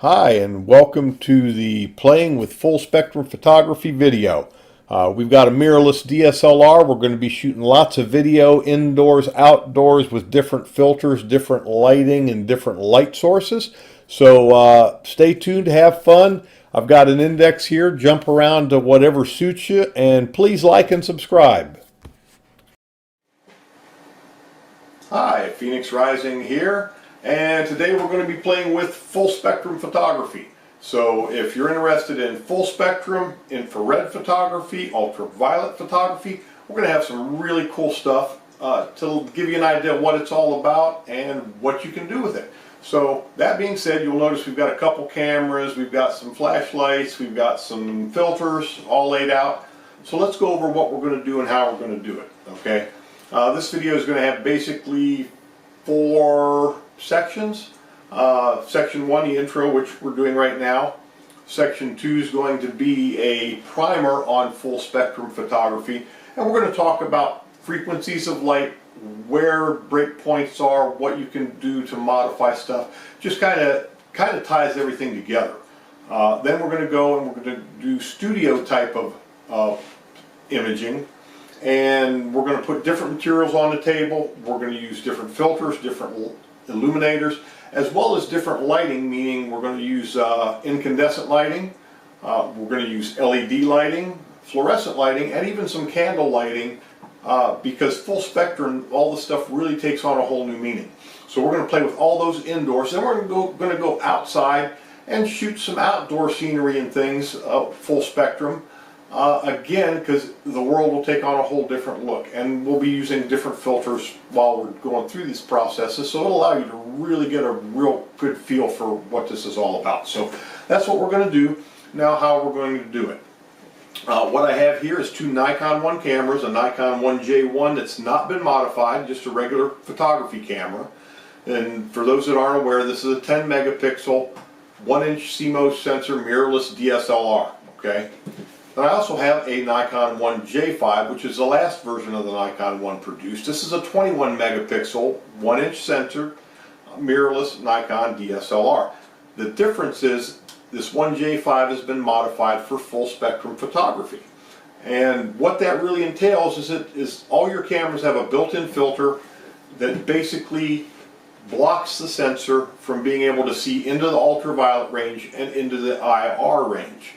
Hi, and welcome to the Playing with Full Spectrum Photography video. We've got a mirrorless DSLR. We're going to be shooting lots of video indoors, outdoors with different filters, different lighting, and different light sources. So stay tuned, have fun. I've got an index here. Jump around to whatever suits you, and please like and subscribe. Hi, Phoenix Rising here. And today we're going to be playing with full spectrum photography. So if you're interested in full spectrum, infrared photography, ultraviolet photography, we're going to have some really cool stuff to give you an idea of what it's all about and what you can do with it. So that being said, you'll notice we've got a couple cameras, we've got some flashlights, we've got some filters all laid out. So let's go over what we're going to do and how we're going to do it. Okay. This video is going to have basically 4 sections. Section 1, the intro, which we're doing right now. Section 2 is going to be a primer on full spectrum photography, and we're going to talk about frequencies of light, where breakpoints are, what you can do to modify stuff. Just kind of ties everything together. Then we're going to go and we're going to do studio type of imaging. And we're going to put different materials on the table. We're going to use different filters, different illuminators, as well as different lighting, meaning we're going to use incandescent lighting, we're going to use LED lighting, fluorescent lighting, and even some candle lighting, because full spectrum, all this stuff really takes on a whole new meaning. So we're going to play with all those indoors, then we're going to go outside and shoot some outdoor scenery and things, full spectrum. Again, because the world will take on a whole different look, and we'll be using different filters while we're going through these processes, so it'll allow you to really get a real good feel for what this is all about. So that's what we're going to do. Now, how we're going to do it. What I have here is 2 Nikon 1 cameras, a Nikon 1J1 that's not been modified, just a regular photography camera. And for those that aren't aware, this is a 10 megapixel, 1-inch CMOS sensor mirrorless DSLR. Okay. And I also have a Nikon 1J5, which is the last version of the Nikon 1 produced. This is a 21 megapixel, 1-inch sensor, mirrorless Nikon DSLR. The difference is this 1J5 has been modified for full spectrum photography. And what that really entails is all your cameras have a built-in filter that basically blocks the sensor from being able to see into the ultraviolet range and into the IR range.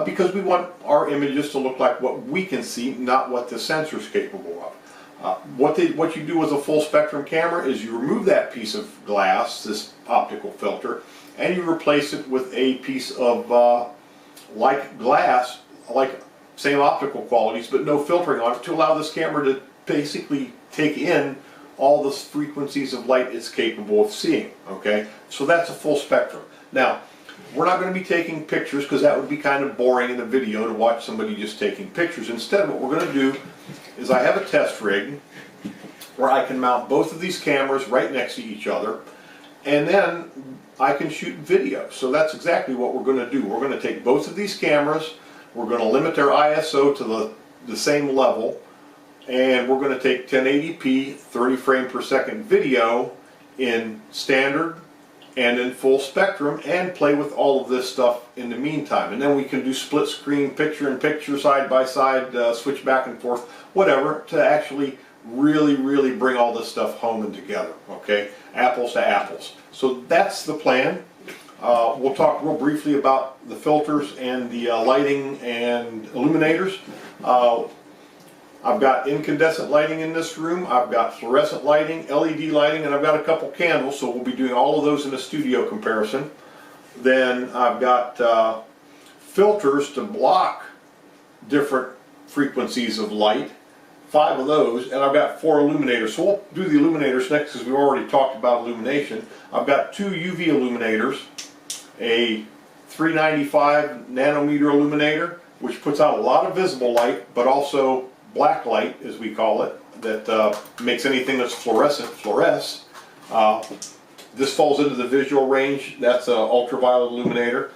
Because we want our images to look like what we can see, not what the sensor is capable of. What you do with a full spectrum camera is you remove that piece of glass, this optical filter, and you replace it with a piece of like glass, like same optical qualities, but no filtering on it, to allow this camera to basically take in all the frequencies of light it's capable of seeing. Okay, so that's a full spectrum. Now, we're not going to be taking pictures because that would be kind of boring in a video to watch somebody just taking pictures. Instead, what we're going to do is I have a test rig where I can mount both of these cameras right next to each other, and then I can shoot video. So that's exactly what we're going to do. We're going to take both of these cameras, we're going to limit their ISO to the same level, and we're going to take 1080p 30 frame per second video in standard and in full spectrum, and play with all of this stuff in the meantime. And then we can do split screen, picture in picture, side by side, switch back and forth, whatever, to actually really bring all this stuff home and together. Okay, apples to apples. So that's the plan. We'll talk real briefly about the filters and the lighting and illuminators. I've got incandescent lighting in this room, I've got fluorescent lighting, LED lighting, and I've got a couple candles, so we'll be doing all of those in a studio comparison. Then I've got filters to block different frequencies of light, 5 of those, and I've got 4 illuminators. So we'll do the illuminators next because we already talked about illumination. I've got 2 UV illuminators, a 395 nanometer illuminator, which puts out a lot of visible light, but also black light, as we call it, that makes anything that's fluorescent fluoresce. This falls into the visual range. That's an ultraviolet illuminator.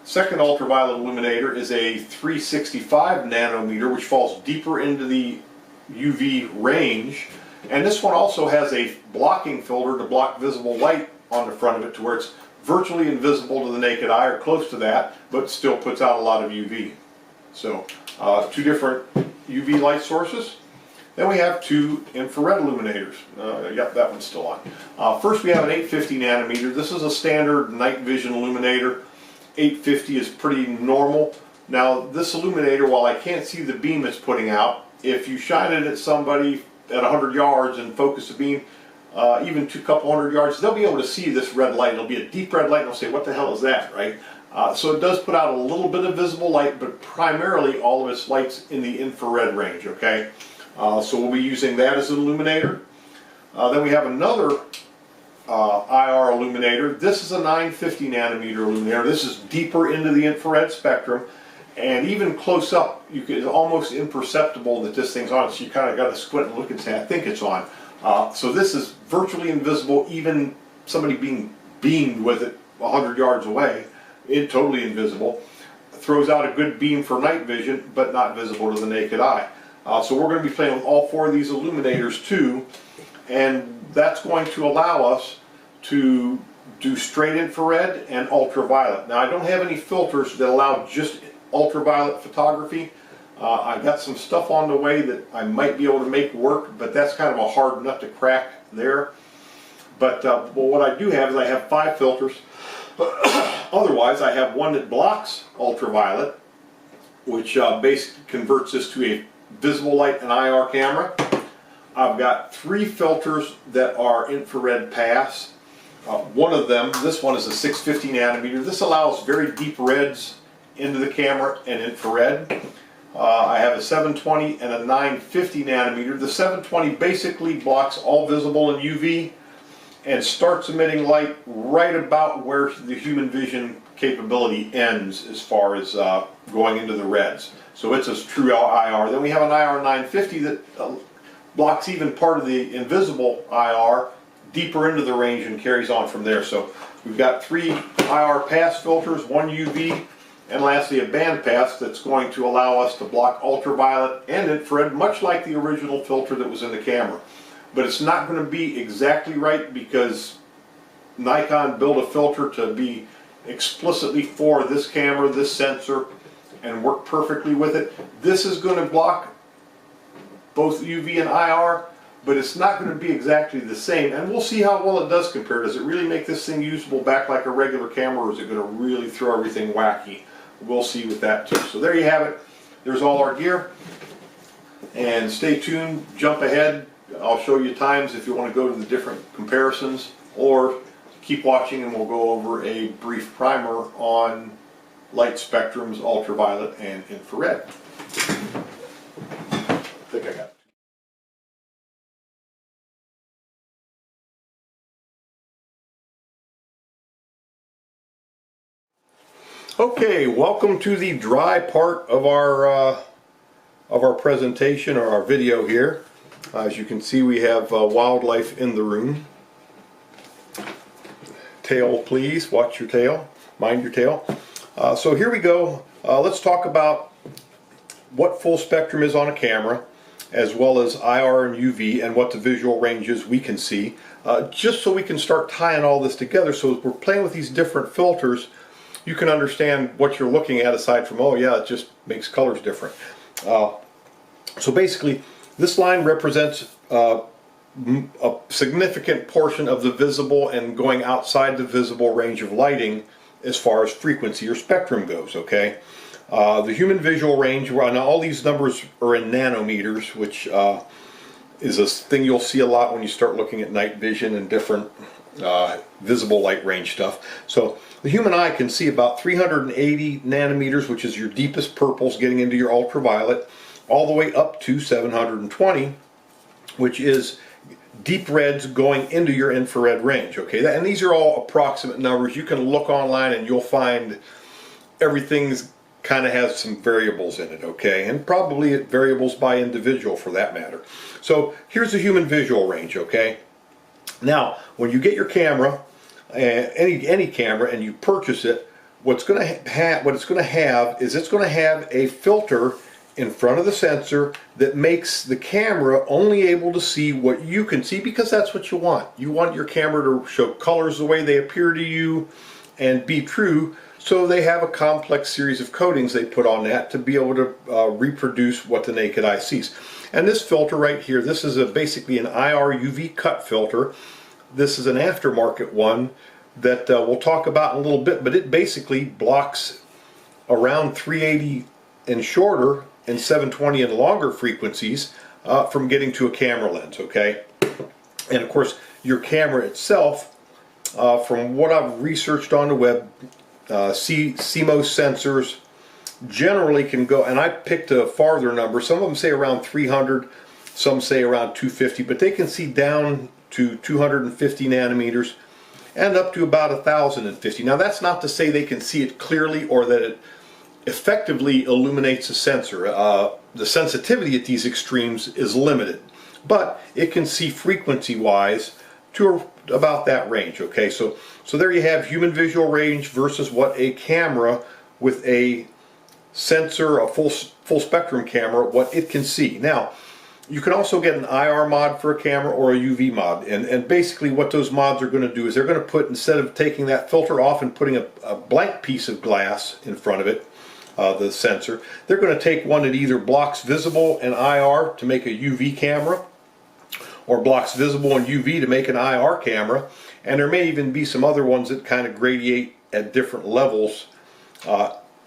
Second ultraviolet illuminator is a 365 nanometer, which falls deeper into the UV range. And this one also has a blocking filter to block visible light on the front of it, to where it's virtually invisible to the naked eye, or close to that, but still puts out a lot of UV. So two different UV light sources. Then we have two infrared illuminators. Yep, that one's still on. First we have an 850 nanometer. This is a standard night vision illuminator. 850 is pretty normal. Now this illuminator, while I can't see the beam it's putting out, if you shine it at somebody at 100 yards and focus the beam, even to a couple hundred yards, they'll be able to see this red light. It'll be a deep red light and they'll say, what the hell is that, right? So it does put out a little bit of visible light, but primarily all of its light's in the infrared range, okay? So we'll be using that as an illuminator. Then we have another IR illuminator. This is a 950 nanometer illuminator. This is deeper into the infrared spectrum, and even close up, it's almost imperceptible that this thing's on. So you kind of got to squint and look and say, I think it's on. So this is virtually invisible, even somebody being beamed with it 100 yards away. It's totally invisible. Throws out a good beam for night vision, but not visible to the naked eye. So we're going to be playing with all four of these illuminators too, and that's going to allow us to do straight infrared and ultraviolet. Now I don't have any filters that allow just ultraviolet photography. I've got some stuff on the way that I might be able to make work, but that's kind of a hard nut to crack there. But well, what I do have is I have 5 filters. Otherwise, I have one that blocks ultraviolet, which basically converts this to a visible light and IR camera. I've got 3 filters that are infrared pass. One of them, this one is a 650 nanometer. This allows very deep reds into the camera and infrared. I have a 720 and a 950 nanometer. The 720 basically blocks all visible and UV and starts emitting light right about where the human vision capability ends as far as going into the reds. So it's a true IR. Then we have an IR 950 that blocks even part of the invisible IR deeper into the range and carries on from there. So we've got 3 IR pass filters, 1 UV, and lastly a band pass that's going to allow us to block ultraviolet and infrared, much like the original filter that was in the camera. But it's not going to be exactly right because Nikon built a filter to be explicitly for this camera, this sensor, and work perfectly with it. This is going to block both UV and IR, but it's not going to be exactly the same, and we'll see how well it does compare. Does it really make this thing usable back like a regular camera, or is it going to really throw everything wacky? We'll see with that too. So there you have it. There's all our gear, and stay tuned, jump ahead. I'll show you times if you want to go to the different comparisons, or keep watching and we'll go over a brief primer on light spectrums, ultraviolet and infrared. I think I got it. Okay, welcome to the dry part of our presentation, or our video here. As you can see, we have wildlife in the room. Tail, please, watch your tail, mind your tail. So here we go. Let's talk about what full spectrum is on a camera, as well as IR and UV, and what the visual ranges we can see, just so we can start tying all this together. So as we're playing with these different filters, you can understand what you're looking at, aside from, oh yeah, it just makes colors different. So basically, this line represents a significant portion of the visible and going outside the visible range of lighting as far as frequency or spectrum goes, okay? The human visual range, now all these numbers are in nanometers, which is a thing you'll see a lot when you start looking at night vision and different visible light range stuff. So the human eye can see about 380 nanometers, which is your deepest purples getting into your ultraviolet, all the way up to 720, which is deep reds going into your infrared range, okay? And these are all approximate numbers. You can look online and you'll find everything's kind of has some variables in it, okay? And probably variables by individual for that matter. So here's the human visual range, okay? Now, when you get your camera, any camera, and you purchase it, what it's going to have is it's going to have a filter in front of the sensor that makes the camera only able to see what you can see, because that's what you want. You want your camera to show colors the way they appear to you and be true. So they have a complex series of coatings they put on that to be able to reproduce what the naked eye sees. And this filter right here, this is basically an IR UV cut filter. This is an aftermarket one that we'll talk about in a little bit, but it basically blocks around 380 and shorter and 720 and longer frequencies from getting to a camera lens, okay? And of course, your camera itself, from what I've researched on the web, CMOS sensors generally can go, and I picked a farther number. Some of them say around 300, some say around 250, but they can see down to 250 nanometers and up to about 1050. Now that's not to say they can see it clearly or that it effectively illuminates a sensor. The sensitivity at these extremes is limited, but it can see frequency wise to about that range. Okay, so there you have human visual range versus what a camera with a sensor, a full spectrum camera, what it can see. Now you can also get an IR mod for a camera or a UV mod, and basically what those mods are going to do is they're going to put, instead of taking that filter off and putting a blank piece of glass in front of it, the sensor, they're going to take one that either blocks visible and IR to make a UV camera, or blocks visible and UV to make an IR camera, and there may even be some other ones that kind of gradiate at different levels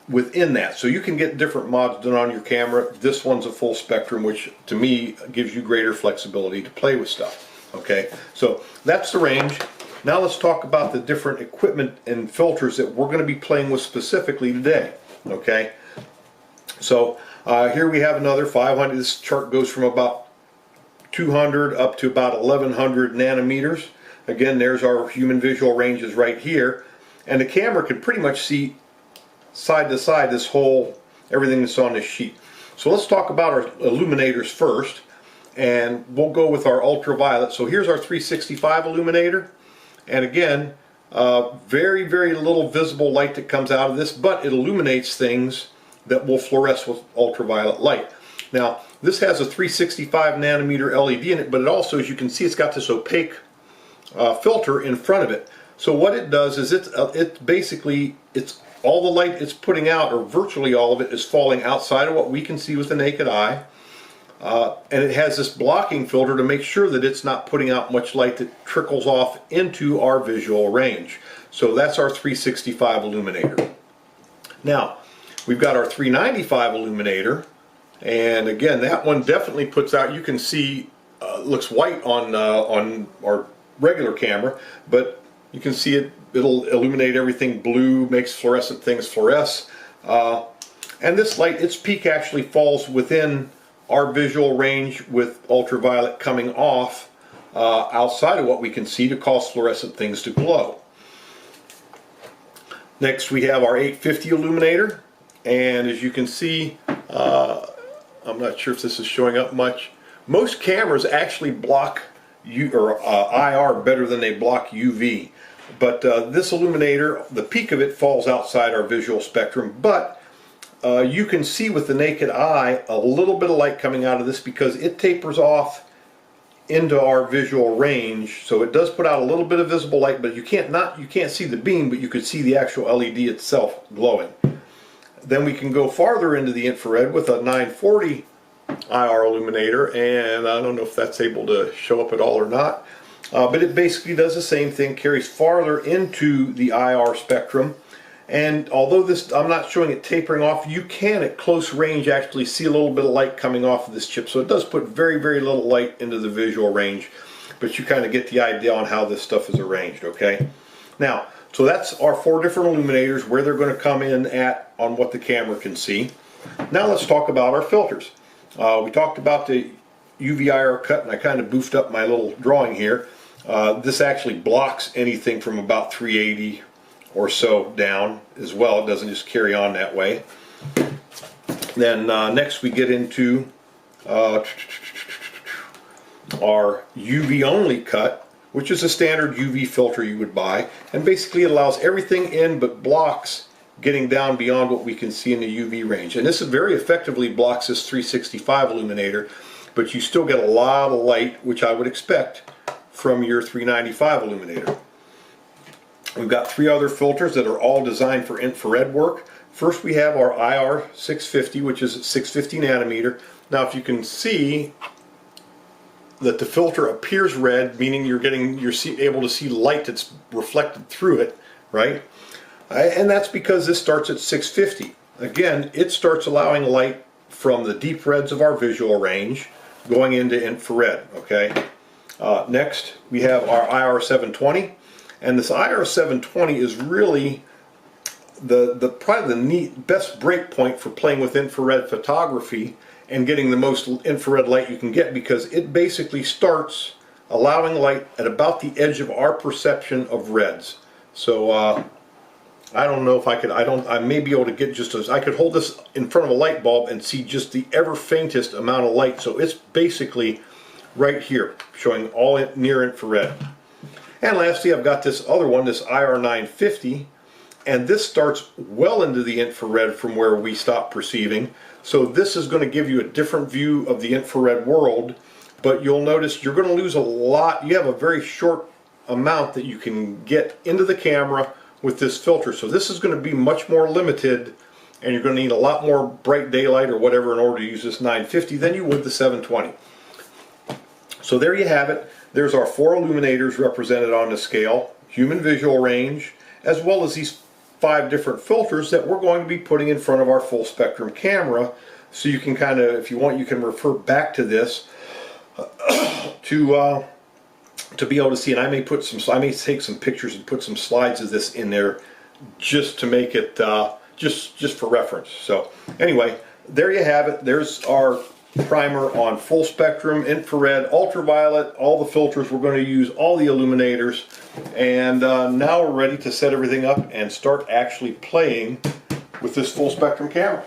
within that. So you can get different mods done on your camera. This one's a full spectrum, which to me gives you greater flexibility to play with stuff. Okay, so that's the range. Now let's talk about the different equipment and filters that we're going to be playing with specifically today. Okay, so here we have another 500. This chart goes from about 200 up to about 1100 nanometers. Again, there's our human visual ranges right here, and the camera can pretty much see side to side this whole, everything that's on this sheet. So let's talk about our illuminators first, and we'll go with our ultraviolet. So here's our 365 illuminator, and again, very little visible light that comes out of this, but it illuminates things that will fluoresce with ultraviolet light. Now this has a 365 nanometer LED in it, but it also, as you can see, it's got this opaque filter in front of it. So what it does is it's basically all the light it's putting out, or virtually all of it, is falling outside of what we can see with the naked eye, and it has this blocking filter to make sure that it's not putting out much light that trickles off into our visual range. So that's our 365 illuminator. Now we've got our 395 illuminator, and again, that one definitely puts out, you can see, looks white on our regular camera, but you can see it'll illuminate everything blue, makes fluorescent things fluoresce. And this light, its peak actually falls within our visual range with ultraviolet coming off outside of what we can see to cause fluorescent things to glow. Next we have our 850 illuminator, and as you can see, I'm not sure if this is showing up much. Most cameras actually block IR better than they block UV. But this illuminator, the peak of it falls outside our visual spectrum, but you can see with the naked eye a little bit of light coming out of this because it tapers off into our visual range. So it does put out a little bit of visible light, but you can't see the beam, but you could see the actual LED itself glowing. Then we can go farther into the infrared with a 940 IR illuminator, and I don't know if that's able to show up at all or not. But it basically does the same thing, carries farther into the IR spectrum, and although this, I'm not showing it tapering off, you can at close range actually see a little bit of light coming off of this chip. So it does put very little light into the visual range, but you kind of get the idea on how this stuff is arranged. Okay, now so that's our 4 different illuminators, where they're going to come in at on what the camera can see. Now let's talk about our filters. We talked about the UV IR cut, and I kind of boofed up my little drawing here. This actually blocks anything from about 380 or so down as well. It doesn't just carry on that way. Then next we get into our UV only cut, which is a standard UV filter you would buy, and basically it allows everything in but blocks getting down beyond what we can see in the UV range. And this very effectively blocks this 365 illuminator, but you still get a lot of light, which I would expect from your 395 illuminator. We've got 3 other filters that are all designed for infrared work. First we have our IR 650, which is 650 nanometer. Now if you can see that the filter appears red, meaning you're able to see light that's reflected through it, right? And that's because this starts at 650. Again, it starts allowing light from the deep reds of our visual range going into infrared, okay? Next, we have our IR 720, and this IR 720 is really probably the best break point for playing with infrared photography and getting the most infrared light you can get, because it basically starts allowing light at about the edge of our perception of reds. So I don't know if I may be able to get I could hold this in front of a light bulb and see just the ever faintest amount of light. So it's basically right here, showing all near infrared. And lastly, I've got this other one, this IR 950, and this starts well into the infrared from where we stop perceiving. So this is going to give you a different view of the infrared world, but you'll notice you're going to lose a lot. You have a very short amount that you can get into the camera with this filter. So this is going to be much more limited, and you're going to need a lot more bright daylight or whatever in order to use this 950 than you would the 720. So there you have it. There's our 4 illuminators represented on the scale, human visual range, as well as these 5 different filters that we're going to be putting in front of our full spectrum camera. So you can kind of, if you want, you can refer back to this to be able to see. And I may take some pictures and put some slides of this in there just to make it just for reference. So anyway, there you have it. There's our primer on full spectrum, infrared, ultraviolet, all the filters we're going to use, all the illuminators, and now we're ready to set everything up and start actually playing with this full spectrum camera.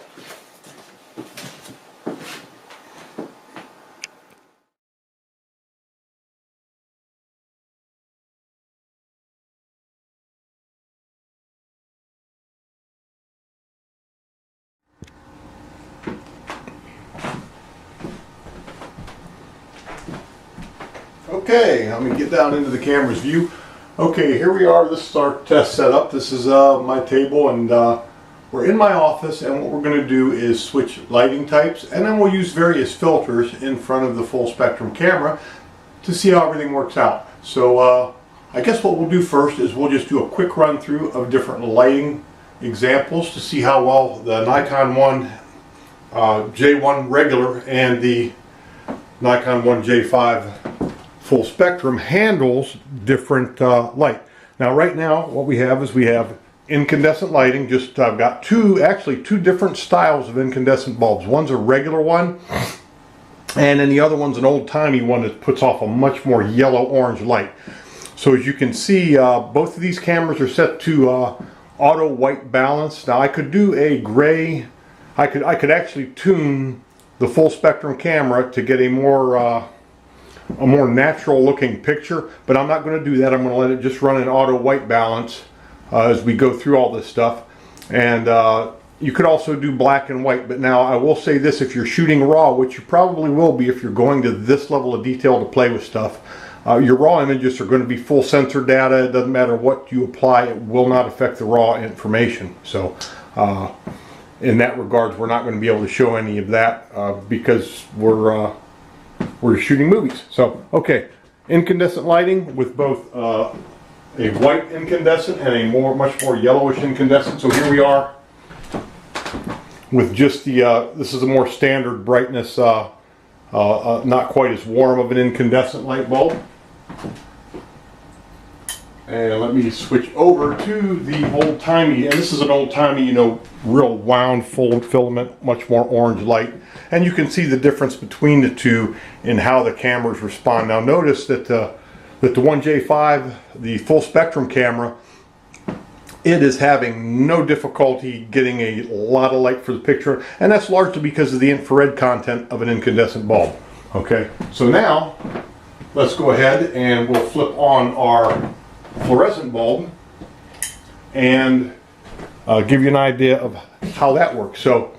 Okay, let me get down into the camera's view. Okay, here we are. This is our test setup. This is my table, and we're in my office, and what we're going to do is switch lighting types, and then we'll use various filters in front of the full spectrum camera to see how everything works out. So I guess what we'll do first is we'll just do a quick run through of different lighting examples to see how well the Nikon 1 J1 regular and the Nikon 1 J5 full spectrum handles different light. Now right now what we have is we have incandescent lighting. Just I've got two different styles of incandescent bulbs. One's a regular one, and then the other one's an old-timey one that puts off a much more yellow-orange light. So as you can see, both of these cameras are set to auto white balance. Now I could do a gray. I could actually tune the full spectrum camera to get a more natural looking picture, but I'm not going to do that. I'm going to let it just run in auto white balance as we go through all this stuff. And you could also do black and white, but now I will say this: if you're shooting raw, which you probably will be if you're going to this level of detail to play with stuff, your raw images are going to be full sensor data. It doesn't matter what you apply, it will not affect the raw information. So in that regards, we're not going to be able to show any of that because we're shooting movies. So okay, incandescent lighting with both a white incandescent and a much more yellowish incandescent. So here we are with just the this is a more standard brightness, not quite as warm of an incandescent light bulb. And let me switch over to the old-timey, and this is an old-timey, you know, real wound full filament, much more orange light. And you can see the difference between the two in how the cameras respond. Now notice that the 1J5, the full spectrum camera, it is having no difficulty getting a lot of light for the picture, and that's largely because of the infrared content of an incandescent bulb. Okay, so now let's go ahead and we'll flip on our fluorescent bulb, and give you an idea of how that works. So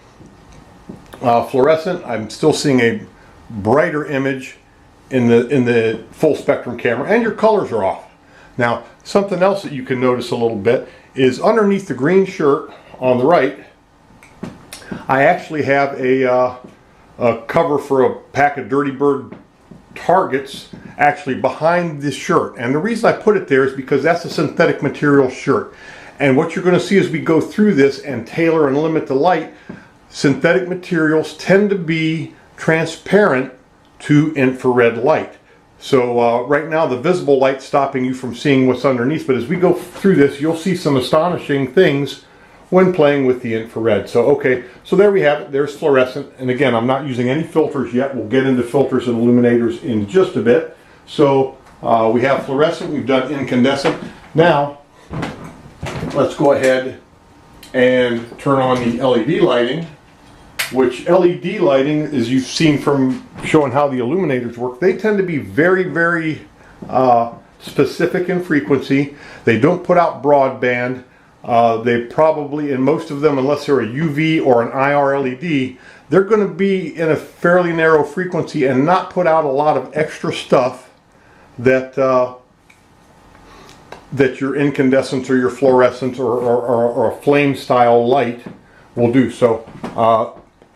fluorescent, I'm still seeing a brighter image in the full spectrum camera, and your colors are off. Now, something else that you can notice a little bit is underneath the green shirt on the right, I actually have a cover for a pack of Dirty Bird targets actually behind this shirt. And the reason I put it there is because that's a synthetic material shirt. And what you're going to see as we go through this and tailor and limit the light, synthetic materials tend to be transparent to infrared light. So right now the visible light's stopping you from seeing what's underneath, but as we go through this, you'll see some astonishing things when playing with the infrared. So okay, so there we have it. There's fluorescent, and again, I'm not using any filters yet. We'll get into filters and illuminators in just a bit. So we have fluorescent, we've done incandescent. Now let's go ahead and turn on the LED lighting, which LED lighting, as you've seen from showing how the illuminators work, they tend to be very, very specific in frequency. They don't put out broadband. They probably, in most of them, unless they're a UV or an IR LED, they're going to be in a fairly narrow frequency and not put out a lot of extra stuff that that your incandescent or your fluorescent or a flame style light will do. So,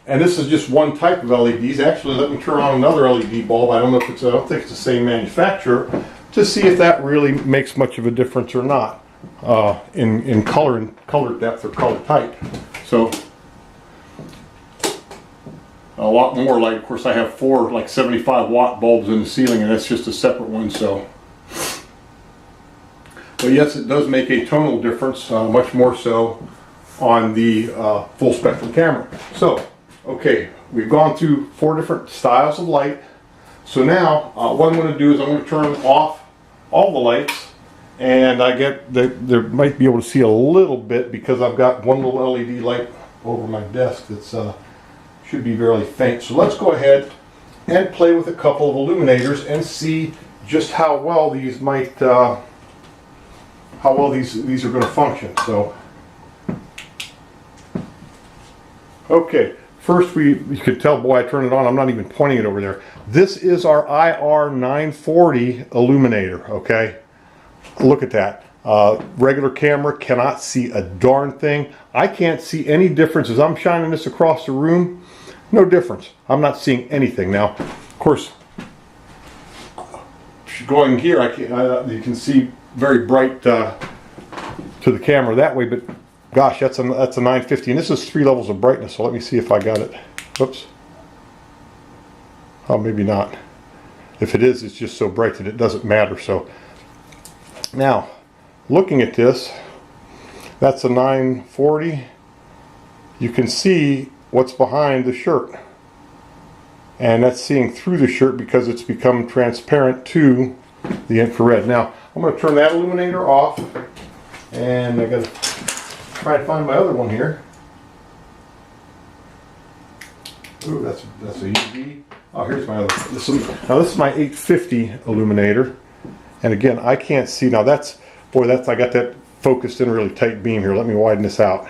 and this is just one type of LEDs. Actually, let me turn on another LED bulb. I don't know if it's, I don't think it's the same manufacturer, to see if that really makes much of a difference or not in color and color depth or color type. So a lot more, like, of course I have 4 like 75 watt bulbs in the ceiling, and that's just a separate one. So, but yes, it does make a tonal difference, much more so on the full spectrum camera. So okay, we've gone through 4 different styles of light. So now what I'm going to do is I'm going to turn off all the lights, and I get there might be able to see a little bit because I've got one little LED light over my desk that's should be fairly faint. So let's go ahead and play with a couple of illuminators and see just how well these might these are going to function. So okay, first you could tell, boy, I turned it on, I'm not even pointing it over there. This is our IR 940 illuminator. Okay, look at that. Regular camera cannot see a darn thing. I can't see any difference as I'm shining this across the room. No difference. I'm not seeing anything. Now, of course, going here, you can see very bright to the camera that way, but gosh, that's a 950, and this is 3 levels of brightness. So let me see if I got it. Whoops. Oh, maybe not. If it is, it's just so bright that it doesn't matter. So now, looking at this, that's a 940. You can see what's behind the shirt, and that's seeing through the shirt because it's become transparent to the infrared. Now I'm going to turn that illuminator off, and I got to try to find my other one here. Ooh, that's a UV. Oh, here's my other. Now this is my 850 illuminator, and again I can't see. Now that's, boy, I got that focused in a really tight beam here. Let me widen this out.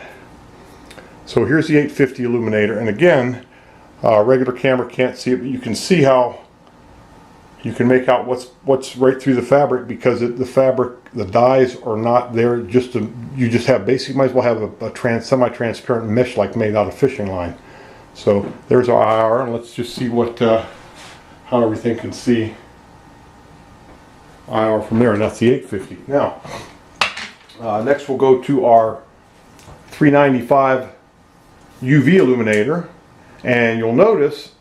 So here's the 850 illuminator, and again, regular camera can't see it, but you can see how you can make out what's right through the fabric, because the fabric, the dyes are not there. You just have basically, might as well have a semi-transparent mesh like made out of fishing line. So there's our IR, and let's just see how everything can see IR from there, and that's the 850. Now, next we'll go to our 395 UV illuminator, and you'll notice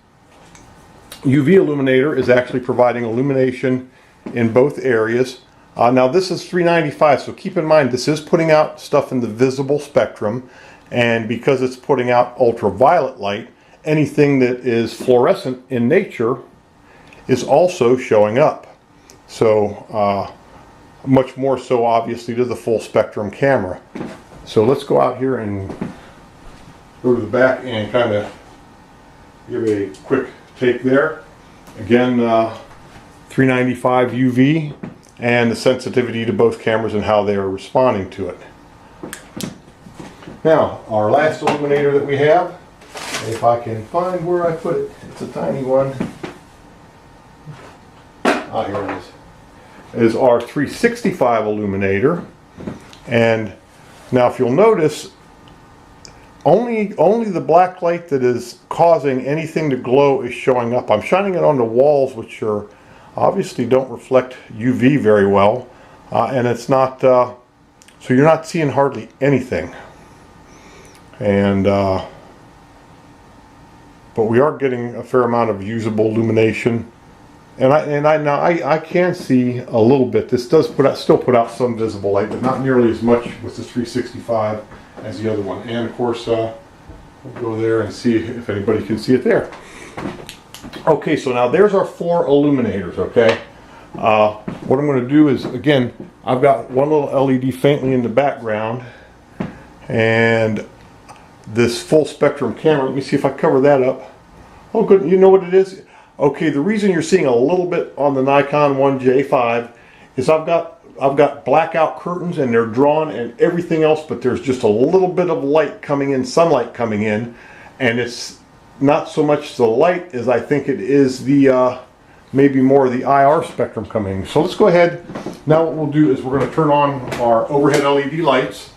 UV illuminator is actually providing illumination in both areas. Now this is 395, so keep in mind this is putting out stuff in the visible spectrum, and because it's putting out ultraviolet light, anything that is fluorescent in nature is also showing up. So much more so obviously to the full spectrum camera. So let's go out here and go to the back and kind of give a quick take there. Again, 395 UV, and the sensitivity to both cameras and how they are responding to it. Now, our last illuminator that we have, if I can find where I put it, it's a tiny one. Ah, here it is our 365 illuminator. And now if you'll notice, only the black light that is causing anything to glow is showing up. I'm shining it on the walls, which are obviously don't reflect UV very well, and it's not so you're not seeing hardly anything. And but we are getting a fair amount of usable illumination, and I can see a little bit. This does still put out some visible light, but not nearly as much with the 365 as the other one. And of course, we'll go there and see if anybody can see it there. Okay, so now there's our 4 illuminators. Okay, what I'm going to do is, again, I've got one little LED faintly in the background, and this full spectrum camera. Let me see if I cover that up. Oh, good. You know what it is? Okay, the reason you're seeing a little bit on the Nikon 1J5 is I've got blackout curtains, and they're drawn and everything else, but there's just a little bit of light coming in, sunlight coming in, and it's not so much the light as I think it is the maybe more of the IR spectrum coming in. So let's go ahead. Now what we'll do is we're going to turn on our overhead LED lights,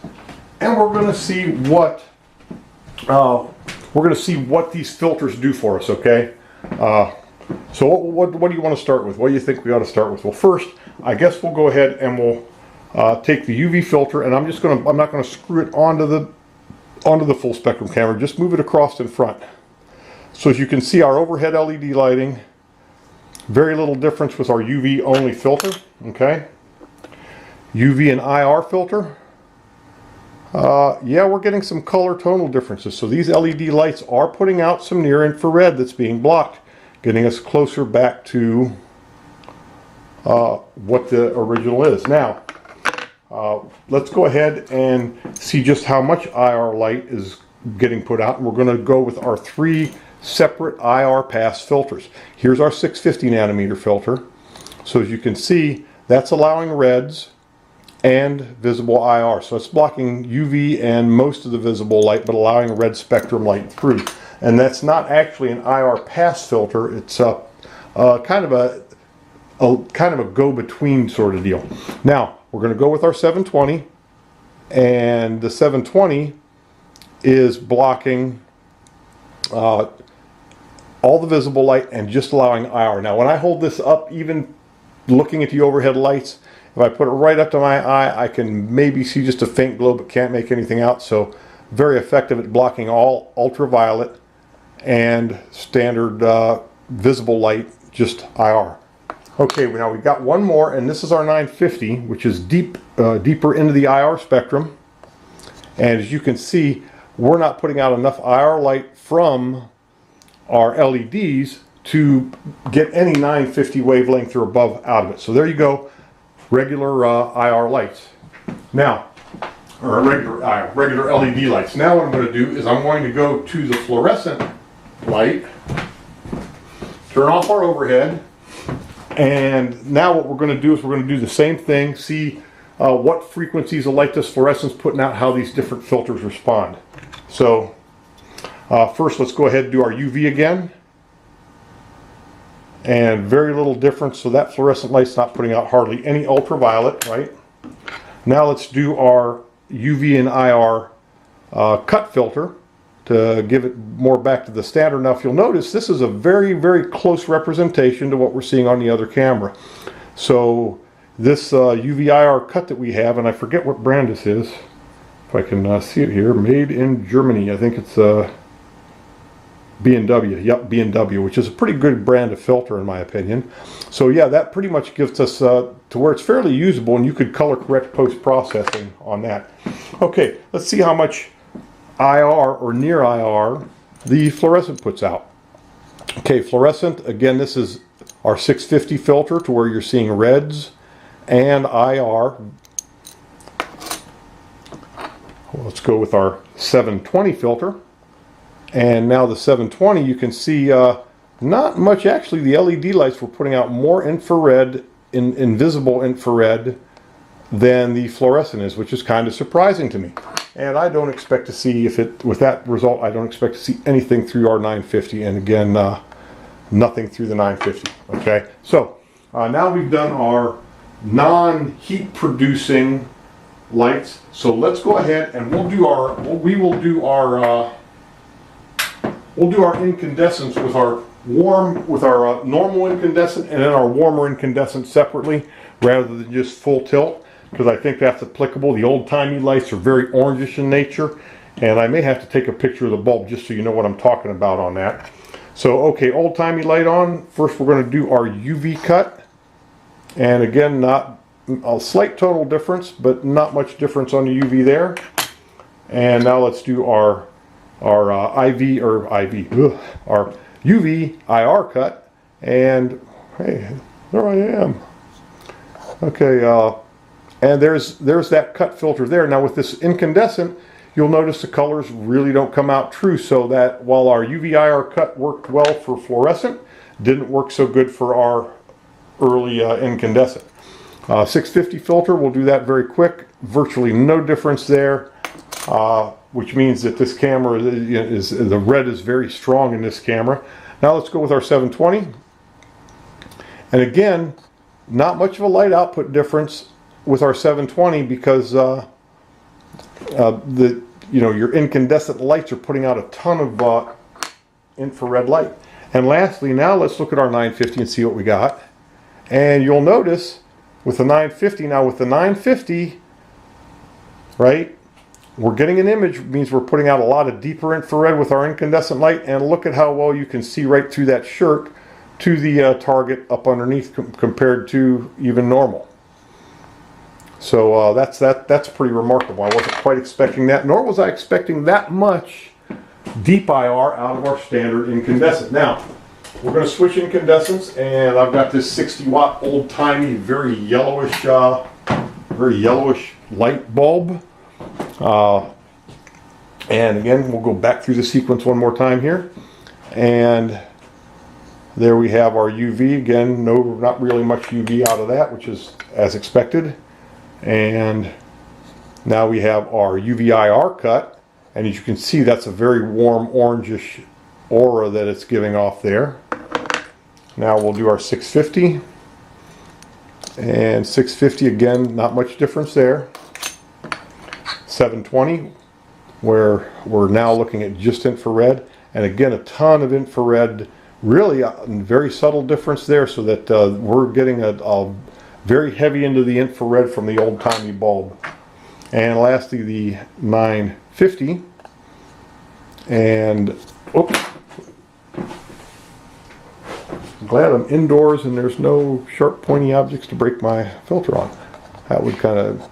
and we're going to see what these filters do for us. Okay. So what do you want to start with? What do you think we ought to start with? Well, first, I guess we'll go ahead and we'll take the UV filter, and I'm not going to screw it onto the full spectrum camera. Just move it across in front. So as you can see, our overhead LED lighting, very little difference with our UV only filter. Okay, UV and IR filter. Yeah, we're getting some color tonal differences. So these LED lights are putting out some near infrared that's being blocked, getting us closer back to what the original is. Now, let's go ahead and see just how much IR light is getting put out. And we're going to go with our 3 separate IR pass filters. Here's our 650 nanometer filter. So as you can see, that's allowing reds and visible IR. So it's blocking UV and most of the visible light, but allowing red spectrum light through. And that's not actually an IR pass filter. It's kind of a go-between sort of deal. Now we're going to go with our 720, and the 720 is blocking all the visible light and just allowing IR. Now when I hold this up, even looking at the overhead lights, if I put it right up to my eye, I can maybe see just a faint glow, but can't make anything out. So very effective at blocking all ultraviolet and standard visible light, just IR. Okay, now we've got one more, and this is our 950, which is deeper into the IR spectrum. And as you can see, we're not putting out enough IR light from our LEDs to get any 950 wavelength or above out of it. So there you go, regular IR lights. Now, or regular LED lights. Now what I'm going to do is I'm going to go to the fluorescent light, turn off our overhead, and now what we're going to do is we're going to do the same thing, see what frequencies of light this fluorescent's putting out, how these different filters respond. So first let's go ahead and do our UV again, and very little difference, so that fluorescent light's not putting out hardly any ultraviolet, right? Now let's do our UV and IR cut filter to give it more back to the standard. Now if you'll notice, this is a very, very close representation to what we're seeing on the other camera. So this UV IR cut that we have, and I forget what brand this is, if I can see it here, made in Germany. I think it's B&W, yep, B&W, which is a pretty good brand of filter in my opinion. So yeah, that pretty much gives us to where it's fairly usable, and you could color correct post-processing on that. Okay, let's see how much IR or near IR the fluorescent puts out. Okay, fluorescent, again, this is our 650 filter to where you're seeing reds and IR. Let's go with our 720 filter. And now the 720, you can see not much actually. The LED lights were putting out more infrared, invisible infrared, than the fluorescent is, which is kind of surprising to me. And I don't expect to see, with that result, I don't expect to see anything through our 950, and again, nothing through the 950, okay? So, now we've done our non-heat producing lights. So let's go ahead and we'll do our incandescents with our normal incandescent and then our warmer incandescent separately, rather than just full tilt, because I think that's applicable. The old-timey lights are very orangish in nature, and I may have to take a picture of the bulb just so you know what I'm talking about on that. So, okay, old-timey light on. First, we're going to do our UV cut, and again, not a slight total difference, but not much difference on the UV there. And now let's do our UV IR cut, and hey, there I am. Okay, and there's that cut filter there. Now with this incandescent, you'll notice the colors really don't come out true, so that while our UV IR cut worked well for fluorescent, didn't work so good for our early incandescent. 650 filter, we'll do that very quick. Virtually no difference there, which means that this camera the red is very strong in this camera. Now let's go with our 720. And again, not much of a light output difference with our 720 because your incandescent lights are putting out a ton of infrared light. And lastly, now let's look at our 950 and see what we got. And you'll notice with the 950, right, we're getting an image, means we're putting out a lot of deeper infrared with our incandescent light, and look at how well you can see right through that shirt to the target up underneath compared to even normal. So that's pretty remarkable. I wasn't quite expecting that, nor was I expecting that much deep IR out of our standard incandescent. Now, we're going to switch incandescents, and I've got this 60-watt old-timey, very yellowish light bulb. And again, we'll go back through the sequence one more time here. And there we have our UV. Again, not really much UV out of that, which is as expected. And now we have our UV IR cut. And as you can see, that's a very warm orangish aura that it's giving off there. Now we'll do our 650. And 650, again, not much difference there. 720, where we're now looking at just infrared. And again, a ton of infrared, really a very subtle difference there, so that we're getting a very heavy into the infrared from the old-timey bulb. And lastly, the 950. And, oops. I'm glad I'm indoors and there's no sharp pointy objects to break my filter on. That would kind of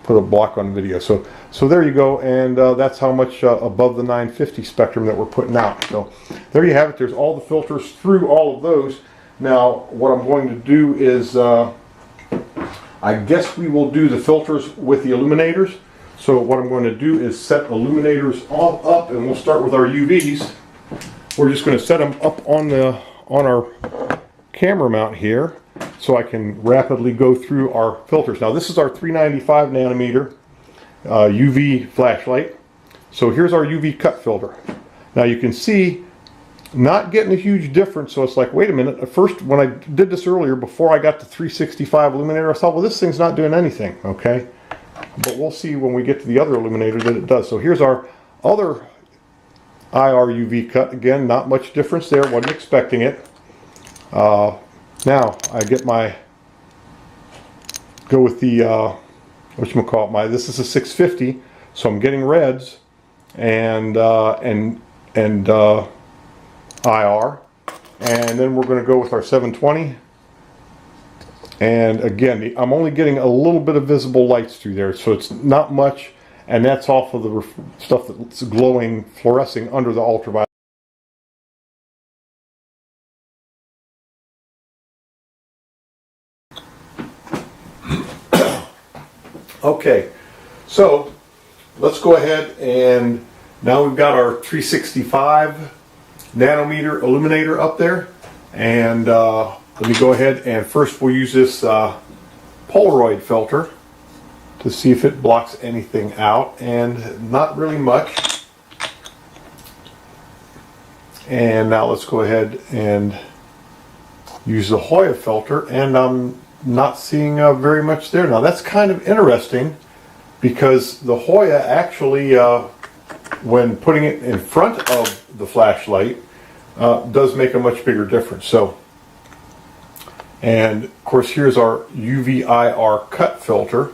put a block on video. So there you go, and that's how much above the 950 spectrum that we're putting out. So there you have it. There's all the filters through all of those. Now what I'm going to do is I guess we will do the filters with the illuminators. So what I'm going to do is set illuminators all up, and we'll start with our UVs. We're just going to set them up on our camera mount here, so I can rapidly go through our filters. Now this is our 395 nanometer UV flashlight. So here's our UV cut filter. Now you can see, not getting a huge difference, so it's like, wait a minute. At first, when I did this earlier, before I got to 365 illuminator, I thought, well, this thing's not doing anything, okay? But we'll see when we get to the other illuminator that it does. So here's our other IR UV cut. Again, not much difference there, wasn't expecting it. Now I go with the whatchamacallit, this is a 650, so I'm getting reds and IR, and then we're going to go with our 720. And again, I'm only getting a little bit of visible lights through there, so it's not much, and that's off of the stuff that's glowing, fluorescing under the ultraviolet. Okay, so let's go ahead, and now we've got our 365 nanometer illuminator up there, and let me go ahead and first we'll use this Polaroid filter to to see if it blocks anything out, and not really much. And now let's go ahead and use the Hoya filter, and I'm not seeing very much there. Now that's kind of interesting, because the Hoya actually, when putting it in front of the flashlight, does make a much bigger difference. So, and of course here's our UV IR cut filter,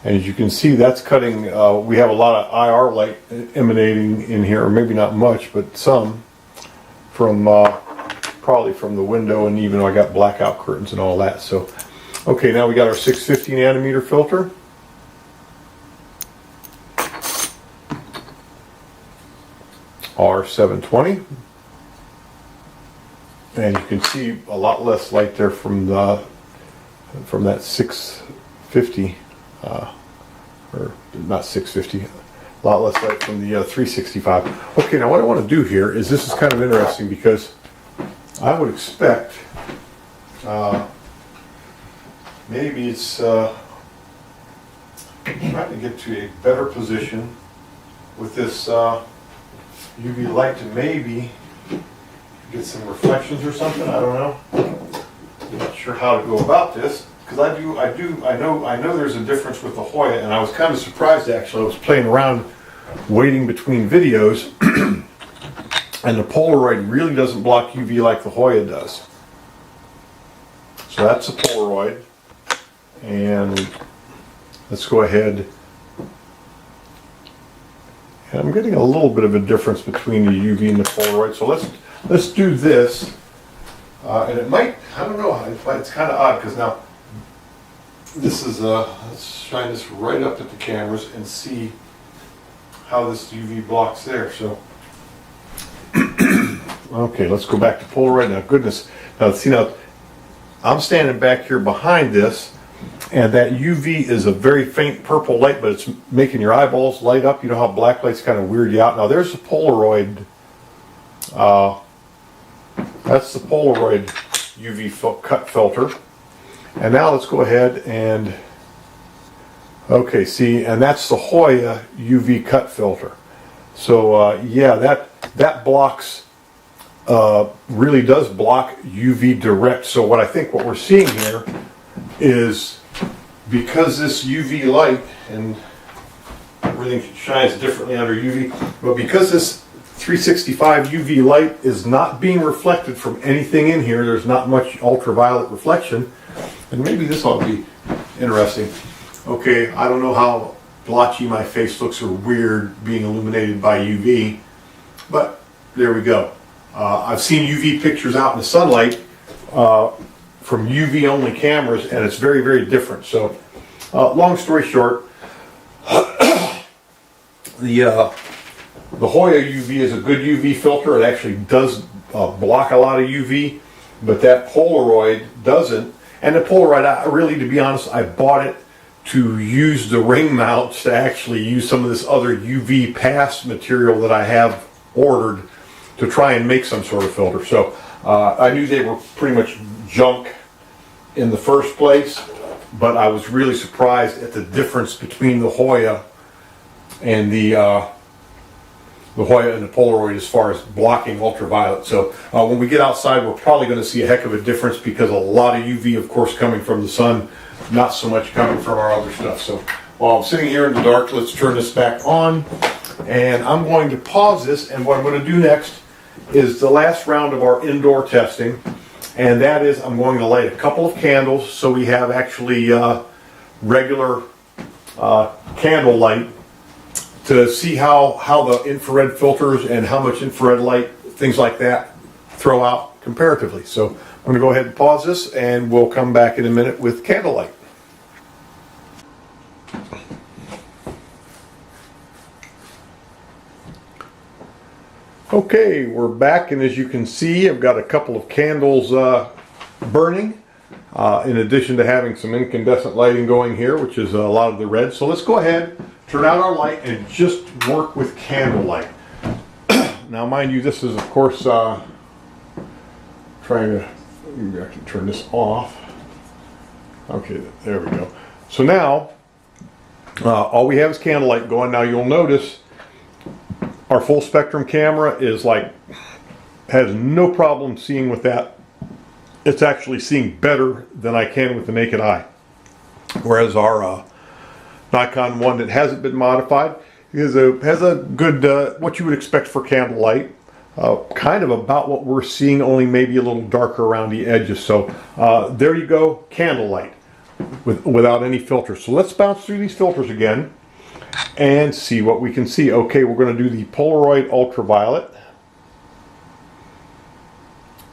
and as you can see, that's cutting, we have a lot of IR light emanating in here, or maybe not much, but some from probably from the window, and even though I got blackout curtains and all that. So okay, now we got our 650 nanometer filter. R720, and you can see a lot less light there from that 650, or not 650, a lot less light from the 365. Okay, now what I want to do here is, this is kind of interesting, because I would expect maybe it's trying to get to a better position with this UV light to maybe get some reflections or something. I don't know. I'm not sure how to go about this, because I know there's a difference with the Hoya, and I was kind of surprised actually. I was playing around waiting between videos, and the Polaroid really doesn't block UV like the Hoya does. So that's the Polaroid, and let's go ahead. And I'm getting a little bit of a difference between the UV and the Polaroid. So let's do this, and it might, I don't know, it's kind of odd, because now this is let's shine this right up at the cameras and see how this UV blocks there. So okay, let's go back to Polaroid. Now goodness, now see, now I'm standing back here behind this, and that UV is a very faint purple light, but it's making your eyeballs light up. You know how black lights kind of weird you out. Now there's the Polaroid. That's the Polaroid UV cut filter. And now let's go ahead and, okay, see, and that's the Hoya UV cut filter. So yeah, that blocks, really does block UV direct. So what I think what we're seeing here is, because this UV light, and everything shines differently under UV, but because this 365 UV light is not being reflected from anything in here, there's not much ultraviolet reflection, and maybe this ought to be interesting. Okay, I don't know how blotchy my face looks, or weird being illuminated by UV, but there we go. I've seen UV pictures out in the sunlight from UV only cameras, and it's very, very different. So long story short, the Hoya UV is a good UV filter. It actually does block a lot of UV, but that Polaroid doesn't. And the Polaroid, really, to be honest, I bought it to use the ring mounts to actually use some of this other UV pass material that I have ordered to try and make some sort of filter. So I knew they were pretty much junk in the first place, but I was really surprised at the difference between the Hoya and the Hoya and the Polaroid as far as blocking ultraviolet. So when we get outside, we're probably going to see a heck of a difference, because a lot of UV, of course, coming from the sun, not so much coming from our other stuff. So while I'm sitting here in the dark, let's turn this back on, and I'm going to pause this, and what I'm going to do next is the last round of our indoor testing, and that is I'm going to light a couple of candles, so we have actually regular candle light, to see how the infrared filters and how much infrared light, things like that, throw out comparatively. So I'm going to go ahead and pause this, and we'll come back in a minute with candlelight. Okay, we're back, and as you can see, I've got a couple of candles burning, in addition to having some incandescent lighting going here, which is a lot of the red. So let's go ahead, turn out our light, and just work with candlelight. Now, mind you, this is, of course, trying to, maybe I can turn this off. Okay, there we go. So now, All we have is candlelight going. Now you'll notice our full spectrum camera is has no problem seeing with that. It's actually seeing better than I can with the naked eye. Whereas our Nikon one that hasn't been modified has a good, what you would expect for candlelight. Kind of about what we're seeing, only maybe a little darker around the edges. So there you go, candlelight without any filters. So let's bounce through these filters again and see what we can see. Okay, we're going to do the Polaroid Ultraviolet.